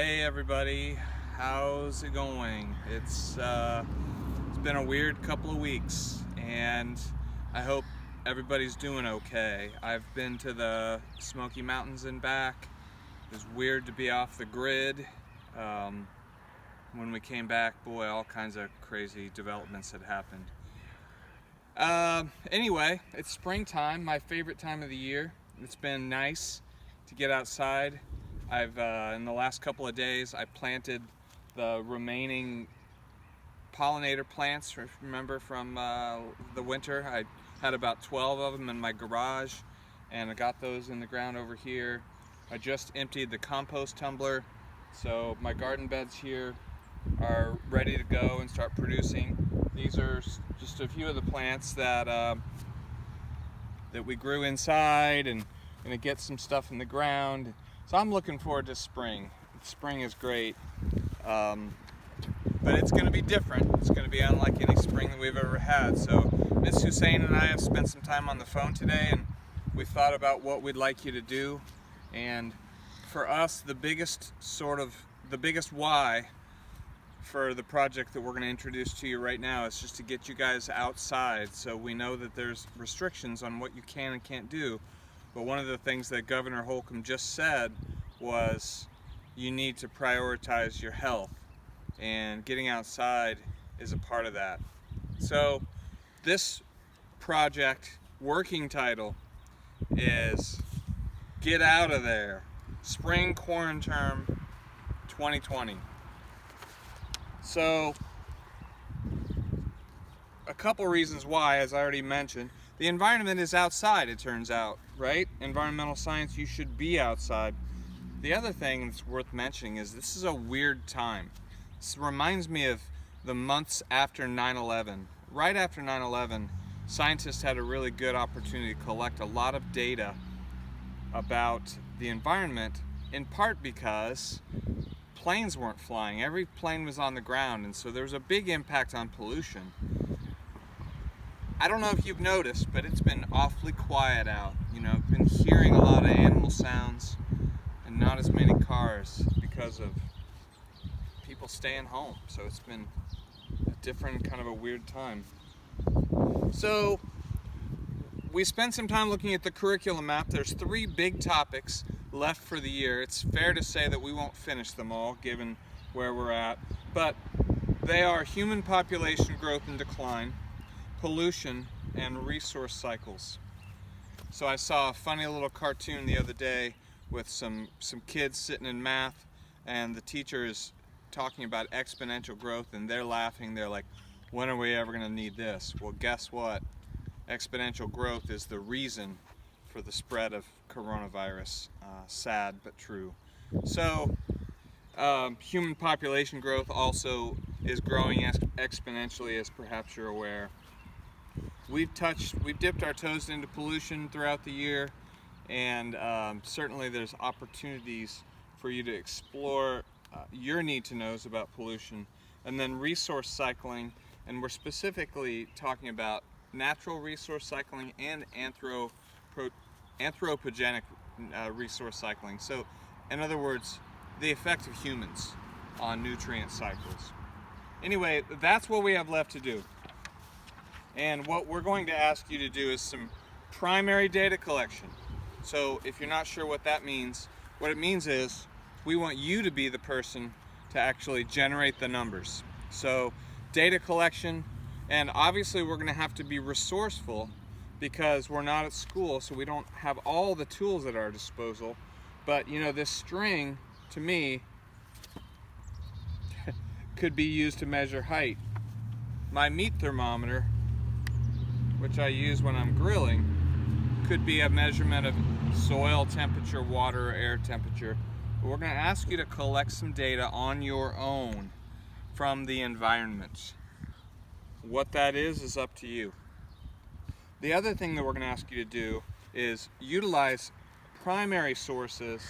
Hey everybody, how's it going? It's been a weird couple of weeks, and I hope everybody's doing okay. I've been to the Smoky Mountains and back. It was weird to be off the grid. When we came back, boy, all kinds of crazy developments had happened. Anyway, it's springtime, my favorite time of the year. It's been nice to get outside. In the last couple of days, I planted the remaining pollinator plants, remember from the winter. I had about 12 of them in my garage, and I got those in the ground over here. I just emptied the compost tumbler, so my garden beds here are ready to go and start producing. These are just a few of the plants that we grew inside, and gonna get some stuff in the ground. So I'm looking forward to spring. Spring is great, but it's going to be different. It's going to be unlike any spring that we've ever had. So Miss Hussein and I have spent some time on the phone today, and we thought about what we'd like you to do. And for us, the biggest why for the project that we're going to introduce to you right now is just to get you guys outside. So we know that there's restrictions on what you can and can't do. But one of the things that Governor Holcomb just said was you need to prioritize your health, and getting outside is a part of that. So this project working title is Get Out of There, Spring Corn Term 2020. So a couple reasons why, as I already mentioned. The environment is outside, it turns out, right? Environmental science, you should be outside. The other thing that's worth mentioning is this is a weird time. This reminds me of the months after 9/11. Right after 9/11, scientists had a really good opportunity to collect a lot of data about the environment, in part because planes weren't flying. Every plane was on the ground, and so there was a big impact on pollution. I don't know if you've noticed, but it's been awfully quiet out. I've been hearing a lot of animal sounds and not as many cars because of people staying home. So it's been a different kind of a weird time. So we spent some time looking at the curriculum map. There's 3 big topics left for the year. It's fair to say that we won't finish them all given where we're at, but they are human population growth and decline, pollution, and resource cycles. So I saw a funny little cartoon the other day with some kids sitting in math, and the teacher is talking about exponential growth, and they're laughing. They're like, when are we ever going to need this? Well, guess what? Exponential growth is the reason for the spread of coronavirus. Sad but true. So human population growth also is growing exponentially, as perhaps you're aware. We've dipped our toes into pollution throughout the year, and certainly there's opportunities for you to explore your need to knows about pollution. And then resource cycling, and we're specifically talking about natural resource cycling and anthropogenic resource cycling. So in other words, the effect of humans on nutrient cycles. Anyway, that's what we have left to do. And what we're going to ask you to do is some primary data collection. So if you're not sure what that means, what it means is we want you to be the person to actually generate the numbers. So data collection, and obviously we're going to have to be resourceful because we're not at school, so we don't have all the tools at our disposal. But this string, to me, could be used to measure height. My meat thermometer, which I use when I'm grilling, could be a measurement of soil temperature, water, or air temperature. But we're going to ask you to collect some data on your own from the environment. What that is up to you. The other thing that we're going to ask you to do is utilize primary sources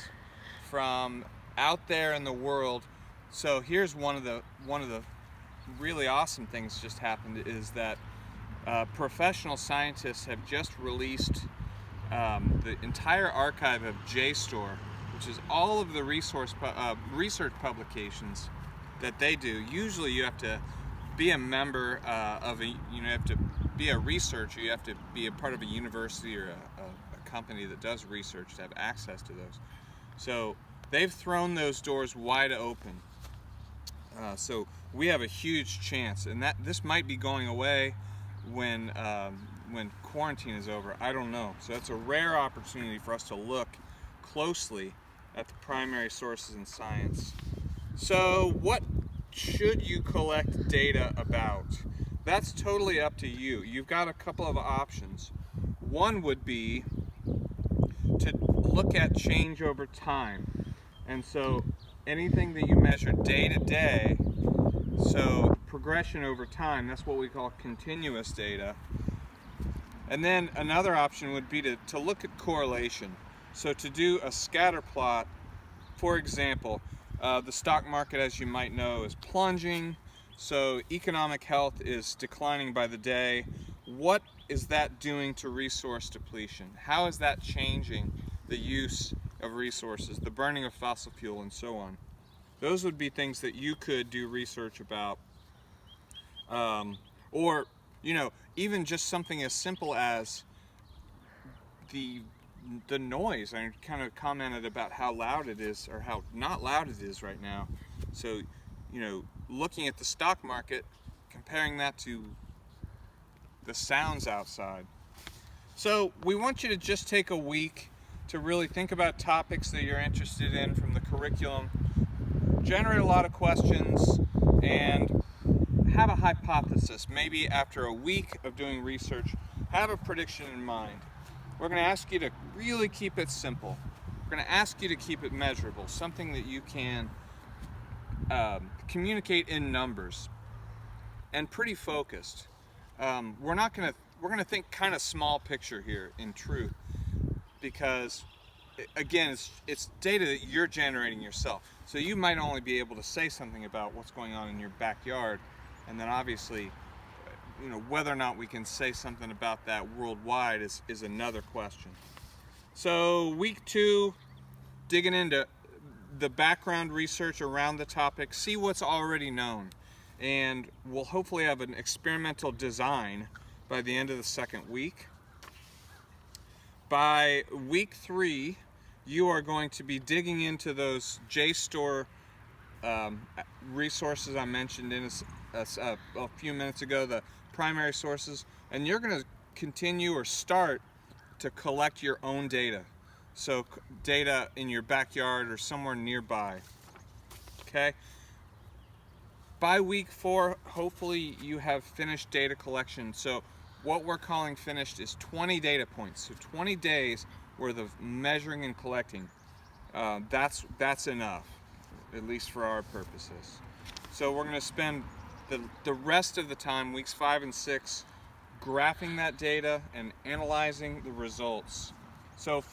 from out there in the world. So here's one of the really awesome things just happened is that professional scientists have just released the entire archive of JSTOR, which is all of the research publications that they do. Usually you have to be a member of a, you have to be a researcher, you have to be a part of a university or a company that does research to have access to those. So they've thrown those doors wide open. So we have a huge chance, and that this might be going away when quarantine is over. I don't know. So that's a rare opportunity for us to look closely at the primary sources in science. So what should you collect data about? That's totally up to you. You've got a couple of options. One would be to look at change over time. And so anything that you measure day to day, so progression over time, that's what we call continuous data. And then another option would be to look at correlation. So to do a scatter plot, for example, the stock market, as you might know, is plunging, so economic health is declining by the day. What is that doing to resource depletion? How is that changing the use of resources, the burning of fossil fuel, and so on? Those would be things that you could do research about. Or, even just something as simple as the noise. I kind of commented about how loud it is, or how not loud it is right now. So, looking at the stock market, comparing that to the sounds outside. So we want you to just take a week to really think about topics that you're interested in from the curriculum, generate a lot of questions, and have a hypothesis. Maybe after a week of doing research, have a prediction in mind. We're going to ask you to really keep it simple. We're going to ask you to keep it measurable, something that you can communicate in numbers, and pretty focused. We're going to think kind of small picture here, in truth, because again, it's data that you're generating yourself. So you might only be able to say something about what's going on in your backyard, and then obviously, whether or not we can say something about that worldwide is another question. So week 2, digging into the background research around the topic, see what's already known, and we'll hopefully have an experimental design by the end of the second week. By week 3, you are going to be digging into those JSTOR resources I mentioned in a few minutes ago, the primary sources, and you're going to continue or start to collect your own data. So data in your backyard or somewhere nearby. Okay? By week 4, hopefully you have finished data collection. So what we're calling finished is 20 data points. So 20 days worth of measuring and collecting. That's enough, at least for our purposes. So we're going to spend the rest of the time, weeks 5 and 6, graphing that data and analyzing the results. So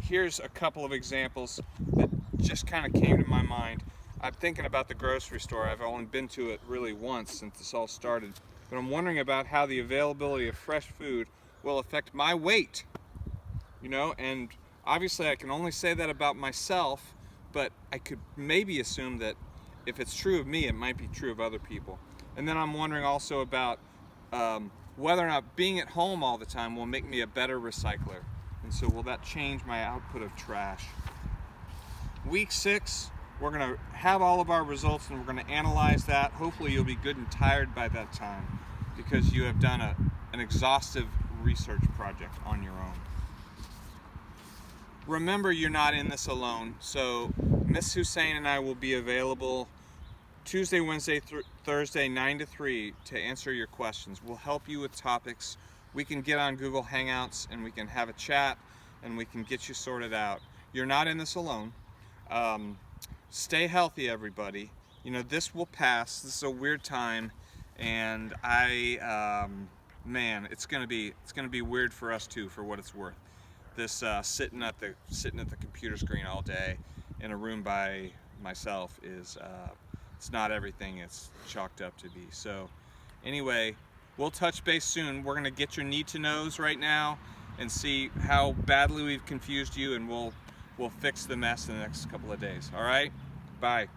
here's a couple of examples that just kind of came to my mind. I'm thinking about the grocery store. I've only been to it really once since this all started, but I'm wondering about how the availability of fresh food will affect my weight. And obviously I can only say that about myself, but I could maybe assume that if it's true of me, it might be true of other people. And then I'm wondering also about whether or not being at home all the time will make me a better recycler. And so will that change my output of trash? Week 6, we're going to have all of our results and we're going to analyze that. Hopefully you'll be good and tired by that time because you have done an exhaustive research project on your own. Remember, you're not in this alone. So Miss Hussein and I will be available Tuesday, Wednesday, Thursday, 9 to 3 to answer your questions. We'll help you with topics. We can get on Google Hangouts and we can have a chat and we can get you sorted out. You're not in this alone. Stay healthy, everybody. This will pass. This is a weird time, and man, it's gonna be weird for us too, for what it's worth. This sitting at the computer screen all day in a room by myself is it's not everything it's chalked up to be. So anyway, we'll touch base soon. We're gonna get your need to knows right now and see how badly we've confused you, and we'll we'll fix the mess in the next couple of days. All right? Bye.